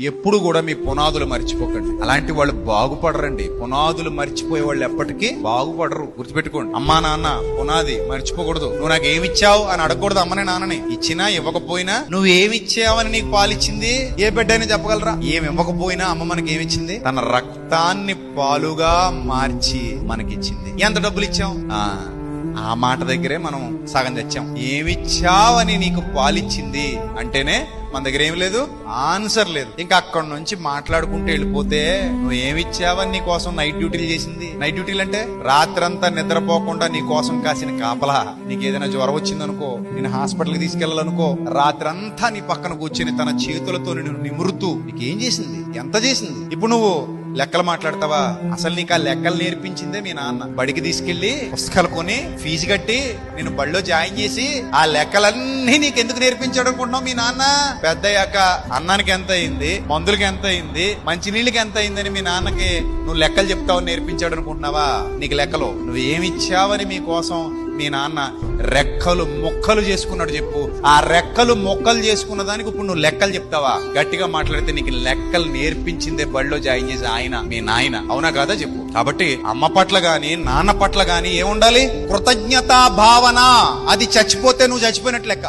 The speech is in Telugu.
ఎప్పుడు కూడా మీ పునాదులు మర్చిపోకండి. అలాంటి వాళ్ళు బాగుపడరండి. పునాదులు మర్చిపోయే వాళ్ళు ఎప్పటికీ బాగుపడరు. గుర్తుపెట్టుకోండి. అమ్మా నాన్న పునాది మర్చిపోకూడదు. నువ్వు నాకు ఏమిచ్చావు అని అడగకూడదు. అమ్మని నాన్నని ఇచ్చినా ఇవ్వకపోయినా నువ్వు ఏమిచ్చావని నీకు పాలిచ్చింది ఏ బిడ్డ అని చెప్పగలరా? ఏమి ఇవ్వకపోయినా అమ్మ మనకి ఏమిచ్చింది? తన రక్తాన్ని పాలుగా మార్చి మనకిచ్చింది. ఎంత డబ్బులు ఇచ్చాం? ఆ మాట దగ్గరే మనం సగం తెచ్చాం. ఏమిచ్చావని నీకు పాలిచ్చింది అంటేనే మన దగ్గర ఏమి లేదు, ఆన్సర్ లేదు. ఇంకా అక్కడి నుంచి మాట్లాడుకుంటూ వెళ్ళిపోతే నువ్వు ఏమిచ్చావని నీ కోసం నైట్ డ్యూటీలు చేసింది. నైట్ డ్యూటీలు అంటే రాత్రంతా నిద్రపోకుండా నీ కోసం కాసిన కాపలా. నీకు ఏదైనా జ్వరం వచ్చిందనుకో, నేను హాస్పిటల్కి తీసుకెళ్లాలనుకో, రాత్రంతా నీ పక్కన కూర్చొని తన చేతులతో నిన్ను నిమురుతూ నీకేం చేసింది, ఎంత చేసింది. ఇప్పుడు నువ్వు లెక్కలు మాట్లాడతావా? అసలు నీకు ఆ లెక్కలు నేర్పించిందే మీ నాన్న. బడికి తీసుకెళ్లి పుస్తకాలు కొని ఫీజు కట్టి నేను బడిలో జాయిన్ చేసి ఆ లెక్కలన్నీ నీకెందుకు నేర్పించాడు అనుకుంటున్నావు? మీ నాన్న పెద్దయ్యాక అన్నానికి ఎంత అయింది, మందులకి ఎంత అయింది, మంచినీళ్ళకి ఎంత అయిందని మీ నాన్నకి నువ్వు లెక్కలు చెప్తావని నేర్పించాడు అనుకుంటున్నావా? నీకు లెక్కలు నువ్వు ఏమిచ్చావని మీ కోసం మీ నాన్న రెక్కలు మొక్కలు చేసుకున్నాడు చెప్పు. ఆ రెక్కలు మొక్కలు చేసుకున్న దానికి ఇప్పుడు నువ్వు లెక్కలు చెప్తావా? గట్టిగా మాట్లాడితే నీకు లెక్కలు నేర్పించిందే బడిలో జాయిన్ చేసి ఆయన, మీ నాయన. అవునా కాదా చెప్పు. కాబట్టి అమ్మ పట్ల గాని నాన్న పట్ల గాని ఏముండాలి? కృతజ్ఞతా భావన. అది చచ్చిపోతే నువ్వు చచ్చిపోయినట్లు లెక్క.